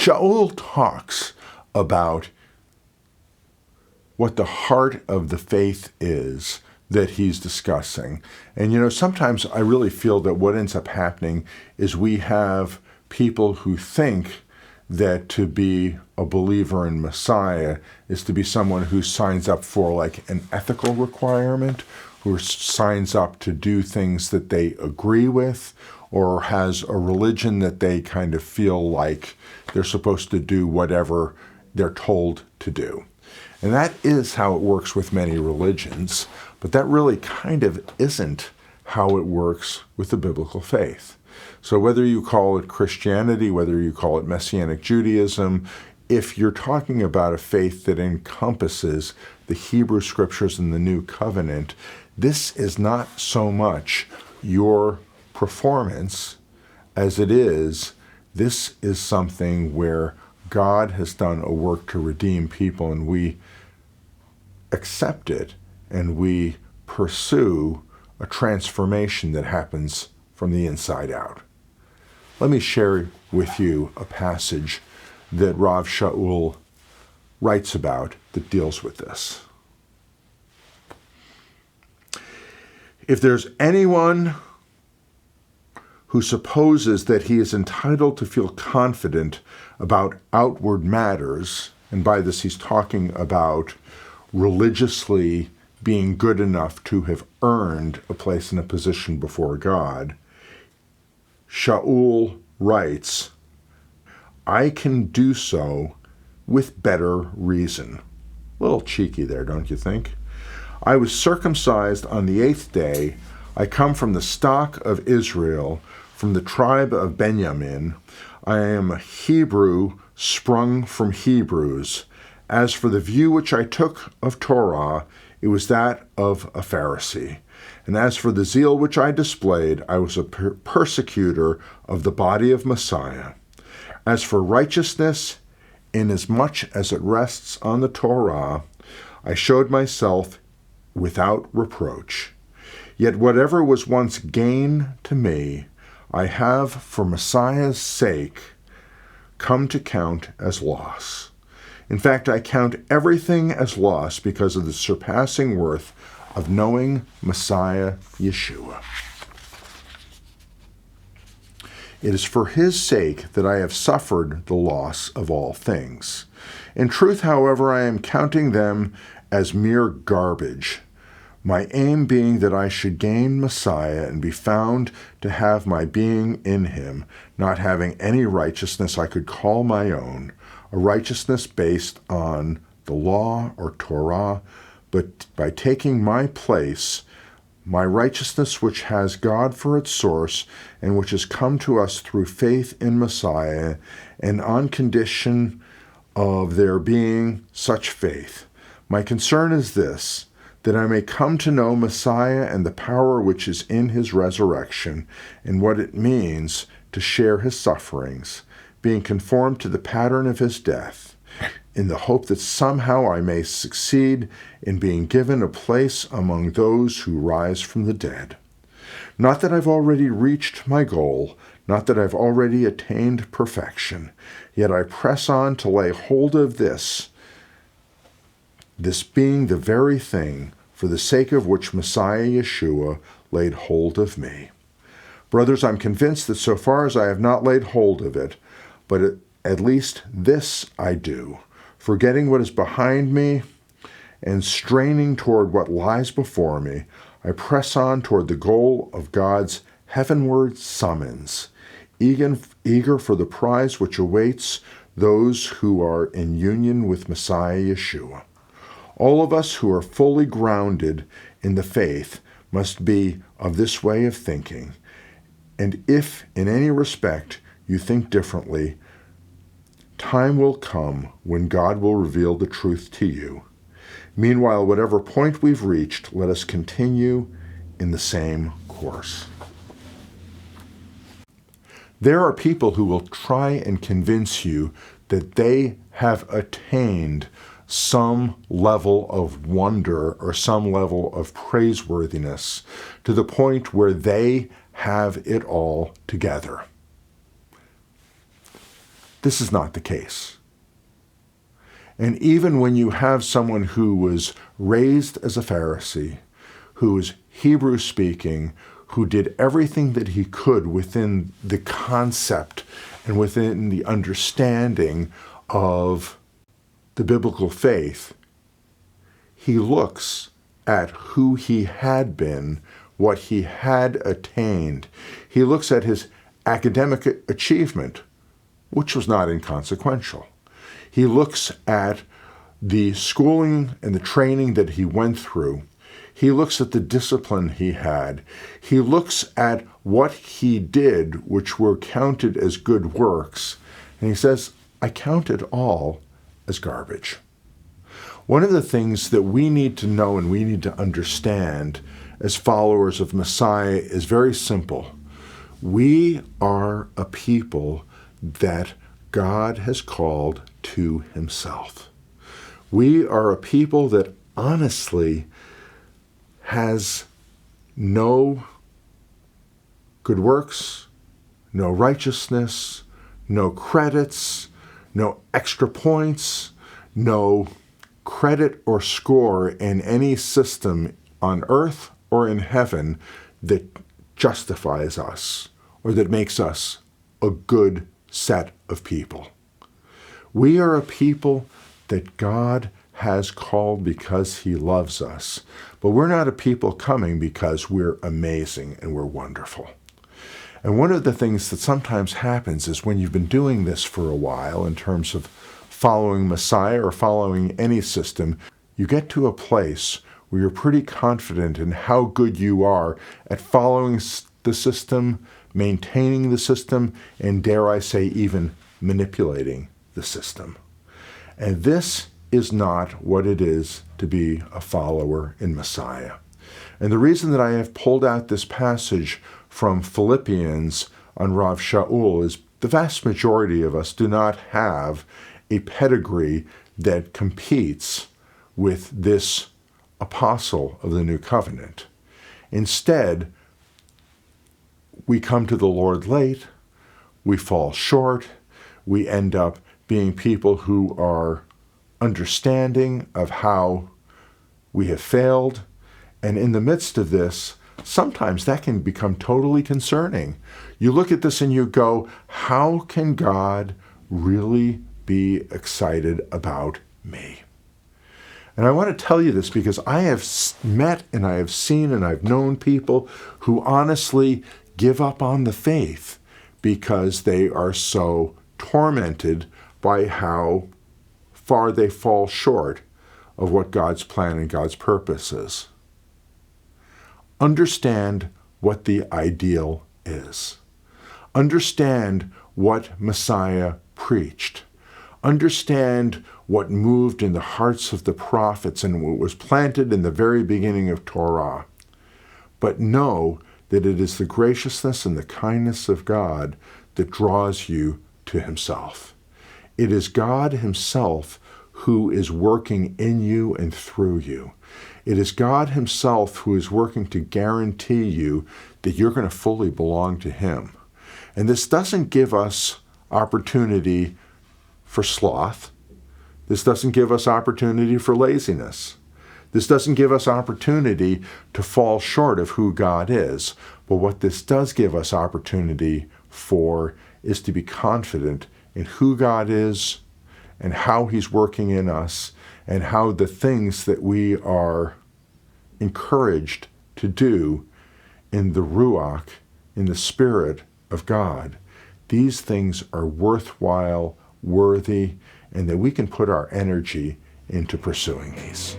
Shaul talks about what the heart of the faith is that he's discussing. And sometimes I really feel that what ends up happening is we have people who think that to be a believer in Messiah is to be someone who signs up for like an ethical requirement, who signs up to do things that they agree with, or has a religion that they kind of feel like they're supposed to do whatever they're told to do. And that is how it works with many religions, but that really kind of isn't how it works with the biblical faith. So whether you call it Christianity, whether you call it Messianic Judaism, if you're talking about a faith that encompasses the Hebrew Scriptures and the New Covenant, this is not so much your performance as it is, this is something where God has done a work to redeem people, and we accept it and we pursue a transformation that happens from the inside out. Let me share with you a passage that Rav Shaul writes about that deals with this. If there's anyone who supposes that he is entitled to feel confident about outward matters, and by this he's talking about religiously being good enough to have earned a place and a position before God, Shaul writes, I can do so with better reason. A little cheeky there, don't you think? I was circumcised on the 8th day. I come from the stock of Israel, from the tribe of Benjamin. I am a Hebrew sprung from Hebrews. As for the view which I took of Torah, it was that of a Pharisee. And as for the zeal which I displayed, I was a persecutor of the body of Messiah. As for righteousness, inasmuch as it rests on the Torah, I showed myself without reproach. Yet whatever was once gain to me, I have, for Messiah's sake, come to count as loss. In fact, I count everything as loss because of the surpassing worth of knowing Messiah Yeshua. It is for his sake that I have suffered the loss of all things. In truth, however, I am counting them as mere garbage, my aim being that I should gain Messiah and be found to have my being in him, not having any righteousness I could call my own, a righteousness based on the law or Torah, but by taking my place, my righteousness which has God for its source and which has come to us through faith in Messiah, and on condition of there being such faith. My concern is this, that I may come to know Messiah and the power which is in his resurrection, and what it means to share his sufferings, being conformed to the pattern of his death, in the hope that somehow I may succeed in being given a place among those who rise from the dead. Not that I've already reached my goal, not that I've already attained perfection, yet I press on to lay hold of this being the very thing for the sake of which Messiah Yeshua laid hold of me. Brothers, I'm convinced that so far as I have not laid hold of it, but at least this I do, forgetting what is behind me and straining toward what lies before me, I press on toward the goal of God's heavenward summons, eager for the prize which awaits those who are in union with Messiah Yeshua. All of us who are fully grounded in the faith must be of this way of thinking, and if in any respect you think differently, time will come when God will reveal the truth to you. Meanwhile, whatever point we've reached, let us continue in the same course. There are people who will try and convince you that they have attained some level of wonder or some level of praiseworthiness to the point where they have it all together. This is not the case. And even when you have someone who was raised as a Pharisee, who is Hebrew speaking, who did everything that he could within the concept and within the understanding of the biblical faith, he looks at who he had been, what he had attained. He looks at his academic achievement, which was not inconsequential. He looks at the schooling and the training that he went through. He looks at the discipline he had. He looks at what he did, which were counted as good works. And he says, I count it all as garbage. One of the things that we need to know and we need to understand as followers of Messiah is very simple. We are a people that God has called to himself. We are a people that honestly has no good works, no righteousness, no credits, no extra points, no credit or score in any system on earth or in heaven that justifies us or that makes us a good set of people. We are a people that God has called because he loves us, but we're not a people coming because we're amazing and we're wonderful. And one of the things that sometimes happens is when you've been doing this for a while in terms of following Messiah or following any system, you get to a place where you're pretty confident in how good you are at following the system, maintaining the system, and dare I say even manipulating the system. And this is not what it is to be a follower in Messiah. And the reason that I have pulled out this passage from Philippians on Rav Shaul is the vast majority of us do not have a pedigree that competes with this apostle of the new covenant. Instead, we come to the Lord late, we fall short, we end up being people who are understanding of how we have failed, and in the midst of this, sometimes that can become totally concerning. You look at this and you go, how can God really be excited about me? And I want to tell you this because I have met and I have seen and I've known people who honestly give up on the faith because they are so tormented by how far they fall short of what God's plan and God's purpose is. Understand what the ideal is. Understand what Messiah preached. Understand what moved in the hearts of the prophets and what was planted in the very beginning of Torah. But know that it is the graciousness and the kindness of God that draws you to himself. It is God himself who is working in you and through you. It is God himself who is working to guarantee you that you're going to fully belong to him. And this doesn't give us opportunity for sloth. This doesn't give us opportunity for laziness. This doesn't give us opportunity to fall short of who God is. But what this does give us opportunity for is to be confident in who God is and how he's working in us and how the things that we are encouraged to do in the Ruach, in the Spirit of God, these things are worthwhile, worthy, and that we can put our energy into pursuing these.